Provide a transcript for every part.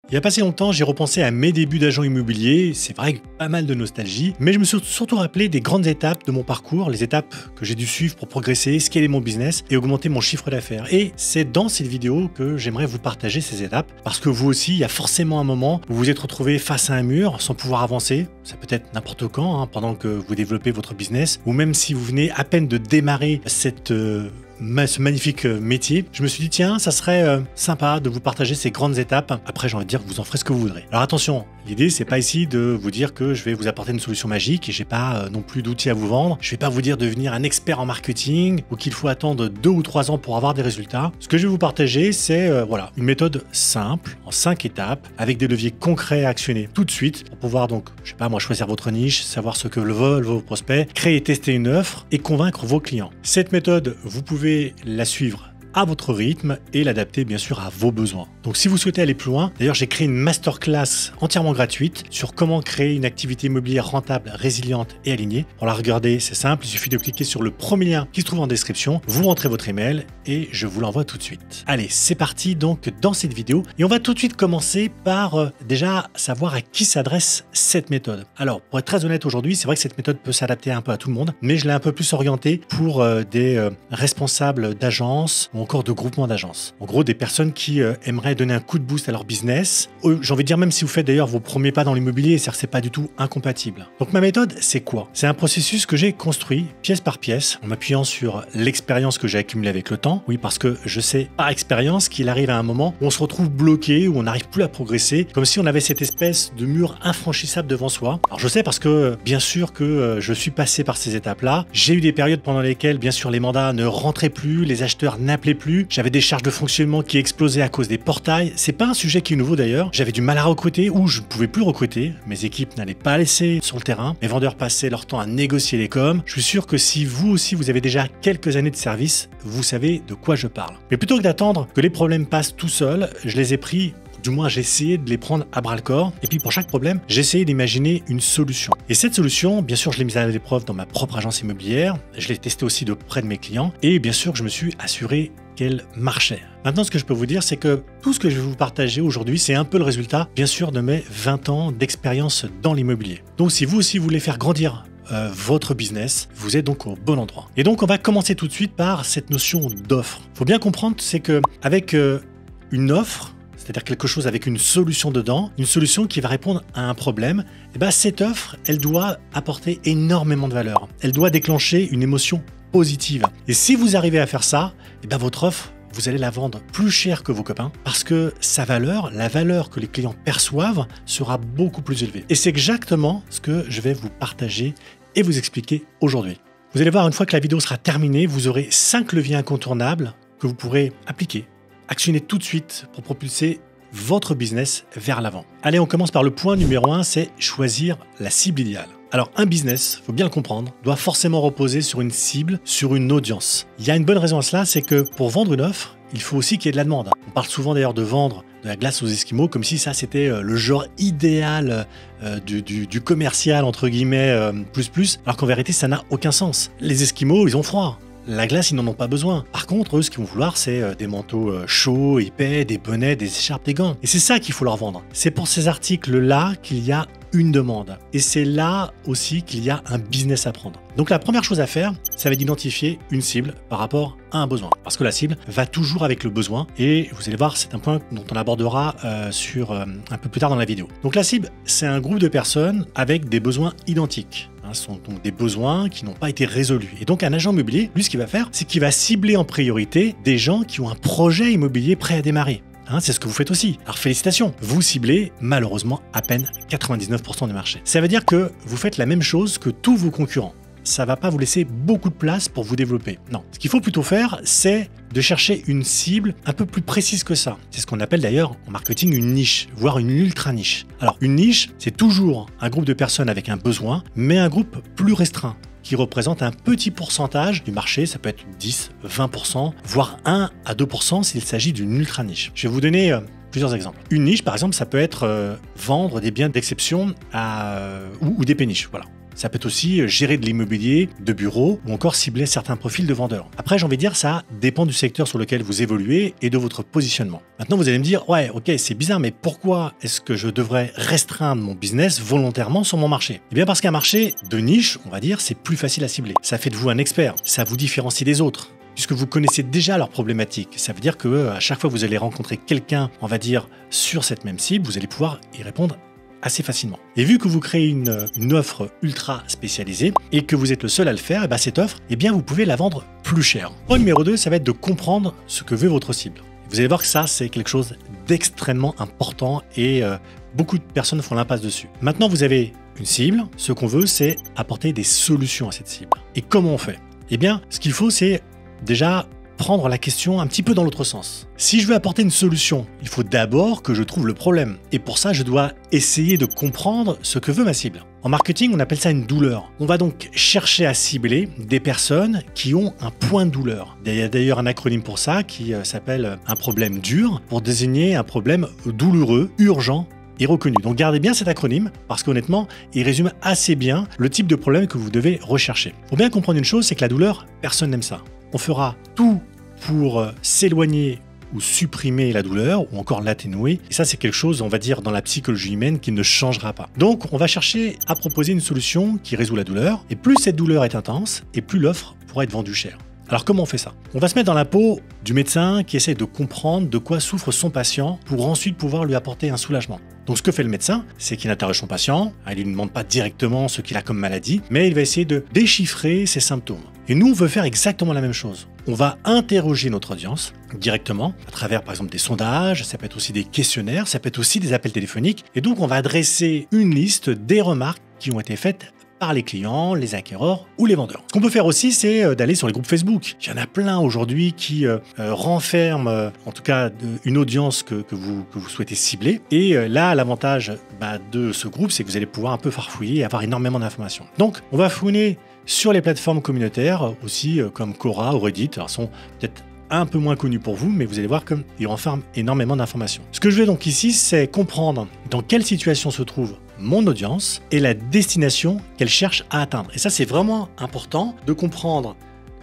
Il n'y a pas si longtemps, j'ai repensé à mes débuts d'agent immobilier, c'est vrai que pas mal de nostalgie, mais je me suis surtout rappelé des grandes étapes de mon parcours, les étapes que j'ai dû suivre pour progresser, scaler mon business et augmenter mon chiffre d'affaires. Et c'est dans cette vidéo que j'aimerais vous partager ces étapes, parce que vous aussi, il y a forcément un moment où vous vous êtes retrouvé face à un mur sans pouvoir avancer, ça peut être n'importe quand, pendant que vous développez votre business, ou même si vous venez à peine de démarrer ce magnifique métier, je me suis dit tiens, ça serait sympa de vous partager ces grandes étapes. Après, j'ai envie de dire que vous en ferez ce que vous voudrez. Alors attention, l'idée c'est pas ici de vous dire que je vais vous apporter une solution magique et j'ai pas non plus d'outils à vous vendre. Je vais pas vous dire de devenir un expert en marketing ou qu'il faut attendre 2 ou 3 ans pour avoir des résultats. Ce que je vais vous partager, c'est voilà, une méthode simple en 5 étapes avec des leviers concrets à actionner tout de suite pour pouvoir donc, je sais pas moi, choisir votre niche, savoir ce que veulent vos prospects, créer et tester une offre et convaincre vos clients. Cette méthode, vous pouvez la suivre à votre rythme et l'adapter bien sûr à vos besoins. Donc si vous souhaitez aller plus loin, d'ailleurs j'ai créé une masterclass entièrement gratuite sur comment créer une activité immobilière rentable, résiliente et alignée. Pour la regarder, c'est simple, il suffit de cliquer sur le premier lien qui se trouve en description, vous rentrez votre email et je vous l'envoie tout de suite. Allez, c'est parti donc dans cette vidéo et on va tout de suite commencer par déjà savoir à qui s'adresse cette méthode. Alors pour être très honnête aujourd'hui, c'est vrai que cette méthode peut s'adapter un peu à tout le monde, mais je l'ai un peu plus orientée pour des responsables d'agences ou encore de groupements d'agences. En gros, des personnes qui aimeraient donner un coup de boost à leur business. J'ai envie de dire, même si vous faites d'ailleurs vos premiers pas dans l'immobilier, c'est-à-dire que c'est pas du tout incompatible. Donc ma méthode, c'est quoi? C'est un processus que j'ai construit pièce par pièce en m'appuyant sur l'expérience que j'ai accumulée avec le temps. Oui, parce que je sais par expérience qu'il arrive à un moment où on se retrouve bloqué, où on n'arrive plus à progresser, comme si on avait cette espèce de mur infranchissable devant soi. Alors je sais parce que bien sûr que je suis passé par ces étapes-là. J'ai eu des périodes pendant lesquelles bien sûr les mandats ne rentraient plus, les acheteurs n'appelaient plus, j'avais des charges de fonctionnement qui explosaient à cause des portails. C'est pas un sujet qui est nouveau d'ailleurs. J'avais du mal à recruter ou je ne pouvais plus recruter. Mes équipes n'allaient pas laisser sur le terrain. Mes vendeurs passaient leur temps à négocier les coms. Je suis sûr que si vous aussi vous avez déjà quelques années de service, vous savez de quoi je parle. Mais plutôt que d'attendre que les problèmes passent tout seuls, je les ai pris. Du moins, j'ai essayé de les prendre à bras-le-corps. Et puis, pour chaque problème, j'ai essayé d'imaginer une solution. Et cette solution, bien sûr, je l'ai mise à l'épreuve dans ma propre agence immobilière. Je l'ai testée aussi de près de mes clients. Et bien sûr, je me suis assuré qu'elle marchait. Maintenant, ce que je peux vous dire, c'est que tout ce que je vais vous partager aujourd'hui, c'est un peu le résultat, bien sûr, de mes 20 ans d'expérience dans l'immobilier. Donc, si vous aussi voulez faire grandir votre business, vous êtes donc au bon endroit. Et donc, on va commencer tout de suite par cette notion d'offre. Il faut bien comprendre, c'est qu'avec une offre, c'est-à-dire quelque chose avec une solution dedans, une solution qui va répondre à un problème, et bien cette offre, elle doit apporter énormément de valeur. Elle doit déclencher une émotion positive. Et si vous arrivez à faire ça, et bien votre offre, vous allez la vendre plus cher que vos copains parce que sa valeur, la valeur que les clients perçoivent, sera beaucoup plus élevée. Et c'est exactement ce que je vais vous partager et vous expliquer aujourd'hui. Vous allez voir, une fois que la vidéo sera terminée, vous aurez 5 leviers incontournables que vous pourrez appliquer. Actionnez tout de suite pour propulser votre business vers l'avant. Allez, on commence par le point numéro 1, c'est choisir la cible idéale. Alors un business, faut bien le comprendre, doit forcément reposer sur une cible, sur une audience. Il y a une bonne raison à cela, c'est que pour vendre une offre, il faut aussi qu'il y ait de la demande. On parle souvent d'ailleurs de vendre de la glace aux Esquimaux, comme si ça c'était le genre idéal du commercial entre guillemets plus, alors qu'en vérité ça n'a aucun sens. Les Esquimaux, ils ont froid. La glace, ils n'en ont pas besoin. Par contre, eux, ce qu'ils vont vouloir, c'est des manteaux chauds, épais, des bonnets, des écharpes, des gants. Et c'est ça qu'il faut leur vendre. C'est pour ces articles-là qu'il y a une demande. Et c'est là aussi qu'il y a un business à prendre. Donc la première chose à faire, ça va être d'identifier une cible par rapport à un besoin. Parce que la cible va toujours avec le besoin. Et vous allez voir, c'est un point dont on abordera un peu plus tard dans la vidéo. Donc la cible, c'est un groupe de personnes avec des besoins identiques. Ce sont donc des besoins qui n'ont pas été résolus. Et donc un agent immobilier, lui, ce qu'il va faire, c'est qu'il va cibler en priorité des gens qui ont un projet immobilier prêt à démarrer. C'est ce que vous faites aussi. Alors félicitations, vous ciblez malheureusement à peine 99% du marché. Ça veut dire que vous faites la même chose que tous vos concurrents. Ça va pas vous laisser beaucoup de place pour vous développer. Non, ce qu'il faut plutôt faire, c'est de chercher une cible un peu plus précise que ça. C'est ce qu'on appelle d'ailleurs en marketing une niche, voire une ultra niche. Alors une niche, c'est toujours un groupe de personnes avec un besoin, mais un groupe plus restreint, qui représente un petit pourcentage du marché, ça peut être 10, 20%, voire 1 à 2% s'il s'agit d'une ultra niche. Je vais vous donner plusieurs exemples. Une niche, par exemple, ça peut être vendre des biens d'exception ou des péniches. Voilà. Ça peut être aussi gérer de l'immobilier, de bureau ou encore cibler certains profils de vendeurs. Après, j'ai envie de dire, ça dépend du secteur sur lequel vous évoluez et de votre positionnement. Maintenant, vous allez me dire, ouais, ok, c'est bizarre, mais pourquoi est-ce que je devrais restreindre mon business volontairement sur mon marché? Eh bien, parce qu'un marché de niche, on va dire, c'est plus facile à cibler. Ça fait de vous un expert, ça vous différencie des autres, puisque vous connaissez déjà leurs problématiques. Ça veut dire que à chaque fois que vous allez rencontrer quelqu'un, on va dire, sur cette même cible, vous allez pouvoir y répondre assez facilement. Et vu que vous créez une offre ultra spécialisée et que vous êtes le seul à le faire, et bien cette offre, eh bien vous pouvez la vendre plus cher. Point numéro 2, ça va être de comprendre ce que veut votre cible. Vous allez voir que ça, c'est quelque chose d'extrêmement important et beaucoup de personnes font l'impasse dessus. Maintenant, vous avez une cible. Ce qu'on veut, c'est apporter des solutions à cette cible. Et comment on fait? Eh bien, ce qu'il faut, c'est déjà prendre la question un petit peu dans l'autre sens. Si je veux apporter une solution, il faut d'abord que je trouve le problème. Et pour ça, je dois essayer de comprendre ce que veut ma cible. En marketing, on appelle ça une douleur. On va donc chercher à cibler des personnes qui ont un point de douleur. Il y a d'ailleurs un acronyme pour ça qui s'appelle un problème dur, pour désigner un problème douloureux, urgent et reconnu. Donc gardez bien cet acronyme parce qu'honnêtement, il résume assez bien le type de problème que vous devez rechercher. Pour bien comprendre une chose, c'est que la douleur, personne n'aime ça. On fera tout pour s'éloigner ou supprimer la douleur ou encore l'atténuer. Et ça, c'est quelque chose, on va dire, dans la psychologie humaine qui ne changera pas. Donc, on va chercher à proposer une solution qui résout la douleur. Et plus cette douleur est intense, et plus l'offre pourra être vendue cher. Alors comment on fait ça? On va se mettre dans la peau du médecin qui essaie de comprendre de quoi souffre son patient pour ensuite pouvoir lui apporter un soulagement. Donc ce que fait le médecin, c'est qu'il interroge son patient, il ne lui demande pas directement ce qu'il a comme maladie, mais il va essayer de déchiffrer ses symptômes. Et nous, on veut faire exactement la même chose. On va interroger notre audience directement à travers par exemple des sondages, ça peut être aussi des questionnaires, ça peut être aussi des appels téléphoniques. Et donc on va dresser une liste des remarques qui ont été faites par les clients, les acquéreurs ou les vendeurs. Ce qu'on peut faire aussi, c'est d'aller sur les groupes Facebook. Il y en a plein aujourd'hui qui renferment, en tout cas, une audience que vous souhaitez cibler. Et là, l'avantage de ce groupe, c'est que vous allez pouvoir un peu farfouiller et avoir énormément d'informations. Donc, on va fouiner sur les plateformes communautaires aussi, comme Quora ou Reddit. Alors, sont peut-être un peu moins connus pour vous, mais vous allez voir qu'ils renferment énormément d'informations. Ce que je veux donc ici, c'est comprendre dans quelle situation se trouve mon audience et la destination qu'elle cherche à atteindre. Et ça, c'est vraiment important de comprendre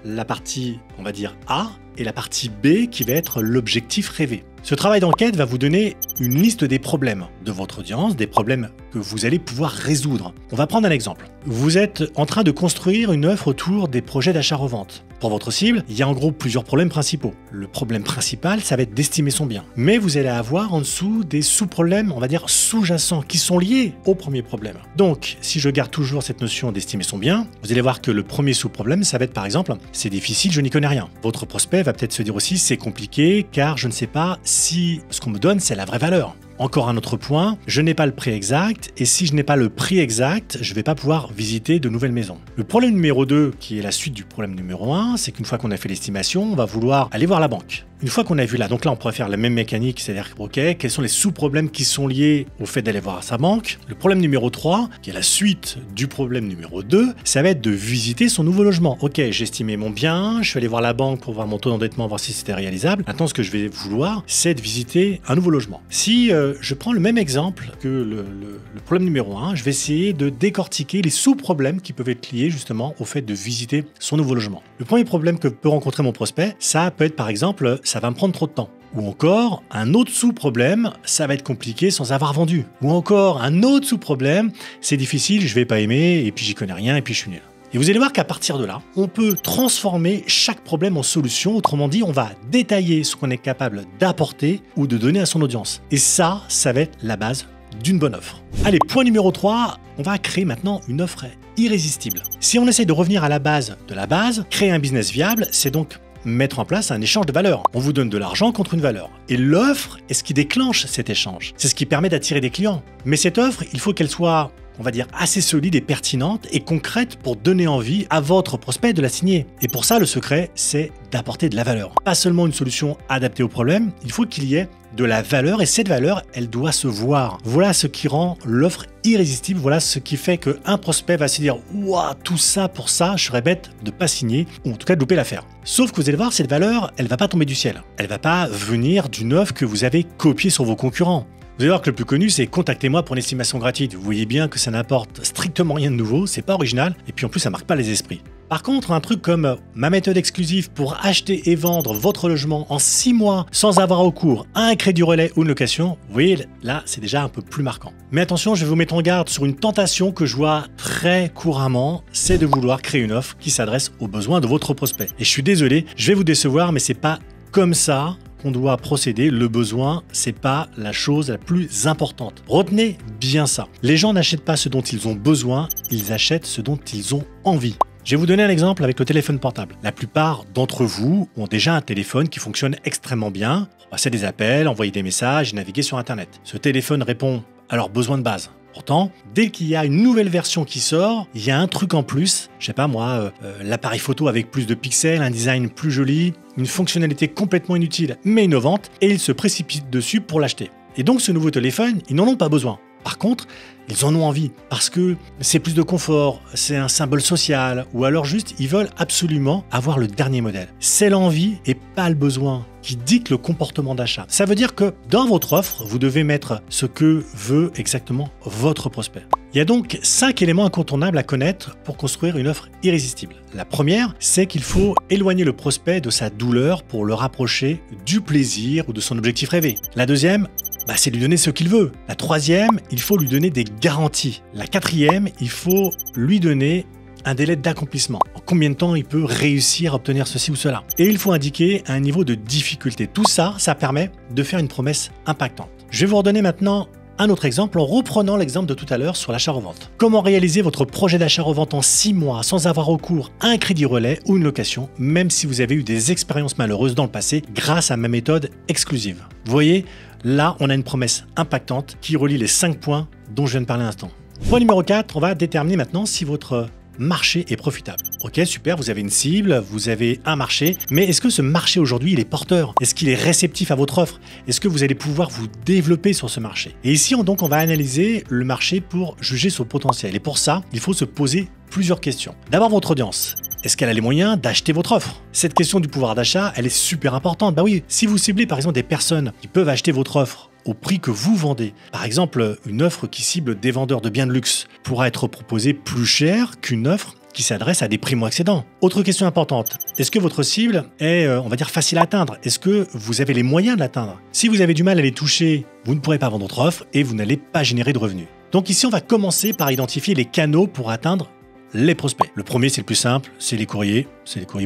la partie, on va dire, A et la partie B qui va être l'objectif rêvé. Ce travail d'enquête va vous donner une liste des problèmes de votre audience, des problèmes que vous allez pouvoir résoudre. On va prendre un exemple. Vous êtes en train de construire une offre autour des projets d'achat-revente. Pour votre cible, il y a en gros plusieurs problèmes principaux. Le problème principal, ça va être d'estimer son bien. Mais vous allez avoir en dessous des sous-problèmes, on va dire sous-jacents, qui sont liés au premier problème. Donc, si je garde toujours cette notion d'estimer son bien, vous allez voir que le premier sous-problème, ça va être par exemple, c'est difficile, je n'y connais rien. Votre prospect va peut-être se dire aussi, c'est compliqué car je ne sais pas si ce qu'on me donne, c'est la vraie valeur. Encore un autre point, je n'ai pas le prix exact et si je n'ai pas le prix exact, je ne vais pas pouvoir visiter de nouvelles maisons. Le problème numéro 2, qui est la suite du problème numéro 1, c'est qu'une fois qu'on a fait l'estimation, on va vouloir aller voir la banque. Une fois qu'on a vu là, donc là on pourrait faire la même mécanique, c'est-à-dire ok, quels sont les sous-problèmes qui sont liés au fait d'aller voir sa banque. Le problème numéro 3, qui est la suite du problème numéro 2, ça va être de visiter son nouveau logement. Ok, j'ai estimé mon bien, je suis allé voir la banque pour voir mon taux d'endettement, voir si c'était réalisable. Maintenant ce que je vais vouloir, c'est de visiter un nouveau logement. Si je prends le même exemple que le problème numéro 1, je vais essayer de décortiquer les sous-problèmes qui peuvent être liés justement au fait de visiter son nouveau logement. Le premier problème que peut rencontrer mon prospect, ça peut être par exemple, ça va me prendre trop de temps. Ou encore, un autre sous-problème, ça va être compliqué sans avoir vendu. Ou encore, un autre sous-problème, c'est difficile, je vais pas aimer, et puis j'y connais rien, et puis je suis nul. Et vous allez voir qu'à partir de là, on peut transformer chaque problème en solution. Autrement dit, on va détailler ce qu'on est capable d'apporter ou de donner à son audience. Et ça va être la base d'une bonne offre. Allez, point numéro 3, on va créer maintenant une offre irrésistible. Si on essaie de revenir à la base de la base, créer un business viable, c'est donc mettre en place un échange de valeurs. On vous donne de l'argent contre une valeur. Et l'offre est ce qui déclenche cet échange. C'est ce qui permet d'attirer des clients. Mais cette offre, il faut qu'elle soit, on va dire, assez solide et pertinente et concrète pour donner envie à votre prospect de la signer. Et pour ça, le secret, c'est d'apporter de la valeur. Pas seulement une solution adaptée au problème, il faut qu'il y ait de la valeur et cette valeur, elle doit se voir. Voilà ce qui rend l'offre irrésistible, voilà ce qui fait qu'un prospect va se dire « Ouah, tout ça pour ça, je serais bête de pas signer ou en tout cas de louper l'affaire ». Sauf que vous allez voir, cette valeur, elle va pas tomber du ciel. Elle va pas venir d'une offre que vous avez copiée sur vos concurrents. Vous allez voir que le plus connu, c'est contactez-moi pour une estimation gratuite. Vous voyez bien que ça n'apporte strictement rien de nouveau, c'est pas original, et puis en plus ça marque pas les esprits. Par contre, un truc comme ma méthode exclusive pour acheter et vendre votre logement en 6 mois sans avoir recours à un crédit relais ou une location, vous voyez, là, c'est déjà un peu plus marquant. Mais attention, je vais vous mettre en garde sur une tentation que je vois très couramment, c'est de vouloir créer une offre qui s'adresse aux besoins de votre prospect. Et je suis désolé, je vais vous décevoir, mais c'est pas comme ça qu'on doit procéder. Le besoin, c'est pas la chose la plus importante. Retenez bien ça. Les gens n'achètent pas ce dont ils ont besoin, ils achètent ce dont ils ont envie. Je vais vous donner un exemple avec le téléphone portable. La plupart d'entre vous ont déjà un téléphone qui fonctionne extrêmement bien pour passer des appels, envoyer des messages et naviguer sur Internet. Ce téléphone répond à leurs besoins de base. Pourtant, dès qu'il y a une nouvelle version qui sort, il y a un truc en plus, je sais pas moi, l'appareil photo avec plus de pixels, un design plus joli, une fonctionnalité complètement inutile mais innovante, et ils se précipitent dessus pour l'acheter. Et donc ce nouveau téléphone, ils n'en ont pas besoin. Par contre, ils en ont envie parce que c'est plus de confort, c'est un symbole social, ou alors juste ils veulent absolument avoir le dernier modèle. C'est l'envie et pas le besoin qui dicte le comportement d'achat. Ça veut dire que dans votre offre, vous devez mettre ce que veut exactement votre prospect. Il y a donc 5 éléments incontournables à connaître pour construire une offre irrésistible. La première, c'est qu'il faut éloigner le prospect de sa douleur pour le rapprocher du plaisir ou de son objectif rêvé. La deuxième, c'est lui donner ce qu'il veut. La troisième, il faut lui donner des garanties. La quatrième, il faut lui donner un délai d'accomplissement. En combien de temps il peut réussir à obtenir ceci ou cela. Et il faut indiquer un niveau de difficulté. Tout ça, ça permet de faire une promesse impactante. Je vais vous redonner maintenant un autre exemple en reprenant l'exemple de tout à l'heure sur l'achat-revente. Comment réaliser votre projet d'achat-revente en 6 mois sans avoir recours à un crédit relais ou une location, même si vous avez eu des expériences malheureuses dans le passé grâce à ma méthode exclusive. Vous voyez, là, on a une promesse impactante qui relie les 5 points dont je viens de parler à l'instant. Point numéro 4, on va déterminer maintenant si votre marché est profitable. Ok, super, vous avez une cible, vous avez un marché, mais est-ce que ce marché aujourd'hui, il est porteur? Est-ce qu'il est réceptif à votre offre? Est-ce que vous allez pouvoir vous développer sur ce marché? Et ici, on va analyser le marché pour juger son potentiel. Et pour ça, il faut se poser plusieurs questions. D'abord, votre audience. Est-ce qu'elle a les moyens d'acheter votre offre? Cette question du pouvoir d'achat, elle est super importante. Bah oui, si vous ciblez par exemple des personnes qui peuvent acheter votre offre au prix que vous vendez, par exemple une offre qui cible des vendeurs de biens de luxe pourra être proposée plus cher qu'une offre qui s'adresse à des primo-accédants. Autre question importante, est-ce que votre cible est, on va dire, facile à atteindre? Est-ce que vous avez les moyens de l'atteindre? Si vous avez du mal à les toucher, vous ne pourrez pas vendre votre offre et vous n'allez pas générer de revenus. Donc ici, on va commencer par identifier les canaux pour atteindre les prospects. Le premier, c'est le plus simple, c'est les courriers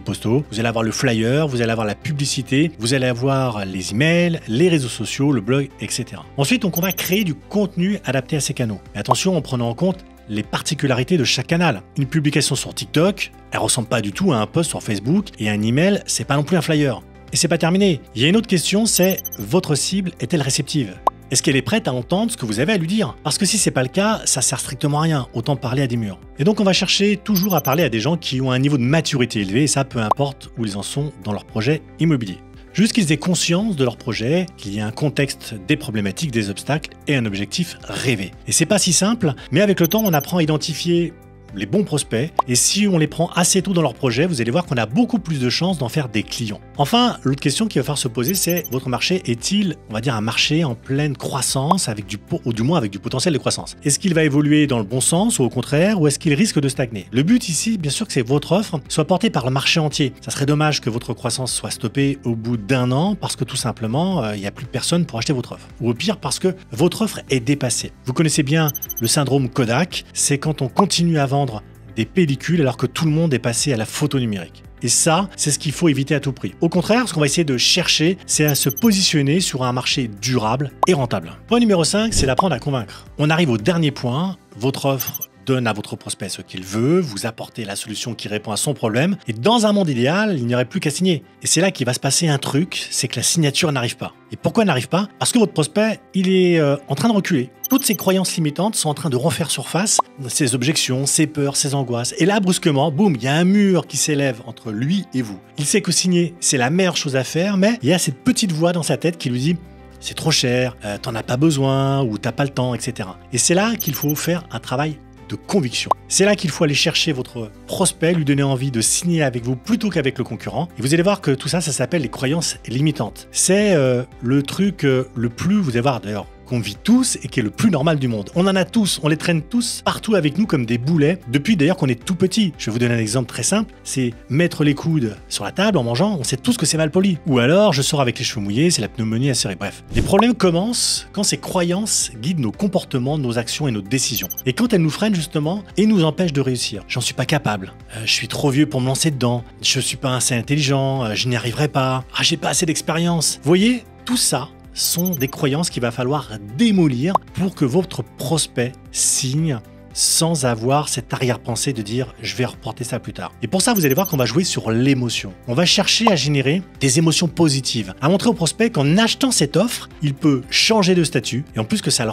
postaux. Vous allez avoir le flyer, vous allez avoir la publicité, vous allez avoir les emails, les réseaux sociaux, le blog, etc. Ensuite, on va créer du contenu adapté à ces canaux. Mais attention, en prenant en compte les particularités de chaque canal. Une publication sur TikTok, elle ressemble pas du tout à un post sur Facebook, et un email, c'est pas non plus un flyer. Et c'est pas terminé. Il y a une autre question, c'est votre cible est-elle réceptive? Est-ce qu'elle est prête à entendre ce que vous avez à lui dire? Parce que si c'est pas le cas, ça sert strictement à rien, autant parler à des murs. Et donc on va chercher toujours à parler à des gens qui ont un niveau de maturité élevé, et ça peu importe où ils en sont dans leur projet immobilier. Juste qu'ils aient conscience de leur projet, qu'il y a un contexte, des problématiques, des obstacles et un objectif rêvé. Et c'est pas si simple, mais avec le temps on apprend à identifier les bons prospects, et si on les prend assez tôt dans leur projet, vous allez voir qu'on a beaucoup plus de chances d'en faire des clients. Enfin, l'autre question qu'il va falloir se poser, c'est votre marché est-il, on va dire, un marché en pleine croissance, ou du moins avec du potentiel de croissance? Est-ce qu'il va évoluer dans le bon sens ou au contraire, ou est-ce qu'il risque de stagner? Le but ici, bien sûr, que c'est que votre offre soit portée par le marché entier. Ça serait dommage que votre croissance soit stoppée au bout d'1 an parce que tout simplement, il n'y a plus personne pour acheter votre offre. Ou au pire, parce que votre offre est dépassée. Vous connaissez bien le syndrome Kodak, c'est quand on continue à vendre des pellicules alors que tout le monde est passé à la photo numérique. Et ça, c'est ce qu'il faut éviter à tout prix. Au contraire, ce qu'on va essayer de chercher, c'est à se positionner sur un marché durable et rentable. Point numéro 5, c'est d'apprendre à convaincre. On arrive au dernier point, votre offre donne à votre prospect ce qu'il veut, vous apportez la solution qui répond à son problème, et dans un monde idéal, il n'y aurait plus qu'à signer. Et c'est là qu'il va se passer un truc, c'est que la signature n'arrive pas. Et pourquoi elle n'arrive pas? Parce que votre prospect, il est en train de reculer. Toutes ces croyances limitantes sont en train de refaire surface, ses objections, ses peurs, ses angoisses. Et là, brusquement, boum, il y a un mur qui s'élève entre lui et vous. Il sait que signer, c'est la meilleure chose à faire, mais il y a cette petite voix dans sa tête qui lui dit « c'est trop cher, t'en as pas besoin, ou t'as pas le temps, etc. » Et c'est là qu'il faut faire un travail de conviction. C'est là qu'il faut aller chercher votre prospect, lui donner envie de signer avec vous plutôt qu'avec le concurrent. Et vous allez voir que tout ça, ça s'appelle les croyances limitantes. C'est le truc le plus, vous allez voir d'ailleurs, qu'on vit tous et qui est le plus normal du monde. On en a tous, on les traîne tous partout avec nous comme des boulets, depuis d'ailleurs qu'on est tout petit. Je vais vous donner un exemple très simple, c'est mettre les coudes sur la table en mangeant, on sait tous que c'est mal poli. Ou alors, je sors avec les cheveux mouillés, c'est la pneumonie acérée. Bref, les problèmes commencent quand ces croyances guident nos comportements, nos actions et nos décisions. Et quand elles nous freinent justement et nous empêchent de réussir. J'en suis pas capable, je suis trop vieux pour me lancer dedans, je suis pas assez intelligent, je n'y arriverai pas, j'ai pas assez d'expérience. Vous voyez, tout ça sont des croyances qu'il va falloir démolir pour que votre prospect signe sans avoir cette arrière-pensée de dire « je vais reporter ça plus tard ». Et pour ça, vous allez voir qu'on va jouer sur l'émotion. On va chercher à générer des émotions positives, à montrer au prospect qu'en achetant cette offre, il peut changer de statut et en plus que ça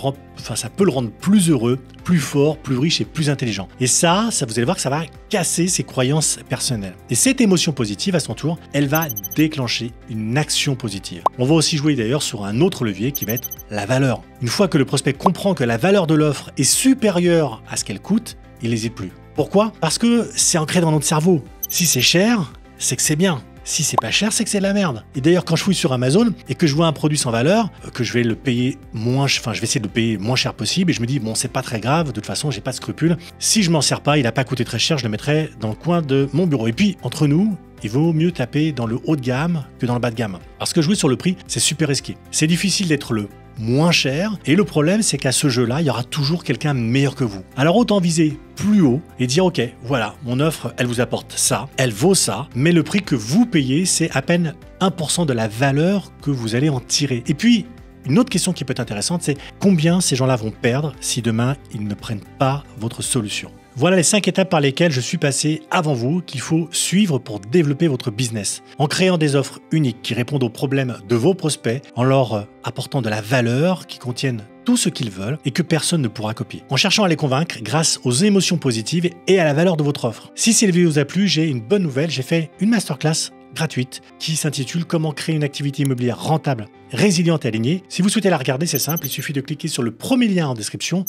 peut le rendre plus heureux, plus fort, plus riche et plus intelligent. Et ça, vous allez voir que ça va casser ses croyances personnelles. Et cette émotion positive, à son tour, elle va déclencher une action positive. On va aussi jouer d'ailleurs sur un autre levier qui va être la valeur. Une fois que le prospect comprend que la valeur de l'offre est supérieure à ce qu'elle coûte, il n'hésite plus. Pourquoi? Parce que c'est ancré dans notre cerveau. Si c'est cher, c'est que c'est bien. Si c'est pas cher, c'est que c'est de la merde. Et d'ailleurs, quand je fouille sur Amazon et que je vois un produit sans valeur, que je vais le payer je vais essayer de le payer moins cher possible et je me dis, bon, c'est pas très grave, de toute façon, j'ai pas de scrupules. Si je m'en sers pas, il a pas coûté très cher, je le mettrai dans le coin de mon bureau. Et puis, entre nous, il vaut mieux taper dans le haut de gamme que dans le bas de gamme. Parce que jouer sur le prix, c'est super risqué. C'est difficile d'être le moins cher et le problème c'est qu'à ce jeu-là, il y aura toujours quelqu'un meilleur que vous. Alors autant viser plus haut et dire ok, voilà, mon offre, elle vous apporte ça, elle vaut ça, mais le prix que vous payez, c'est à peine 1% de la valeur que vous allez en tirer. Et puis, une autre question qui peut être intéressante, c'est combien ces gens-là vont perdre si demain ils ne prennent pas votre solution. Voilà les 5 étapes par lesquelles je suis passé avant vous qu'il faut suivre pour développer votre business. En créant des offres uniques qui répondent aux problèmes de vos prospects, en leur apportant de la valeur qui contiennent tout ce qu'ils veulent et que personne ne pourra copier. En cherchant à les convaincre grâce aux émotions positives et à la valeur de votre offre. Si cette vidéo vous a plu, j'ai une bonne nouvelle, j'ai fait une masterclass gratuite qui s'intitule « Comment créer une activité immobilière rentable, résiliente et alignée ». Si vous souhaitez la regarder, c'est simple, il suffit de cliquer sur le premier lien en description,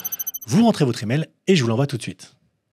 vous rentrez votre email et je vous l'envoie tout de suite.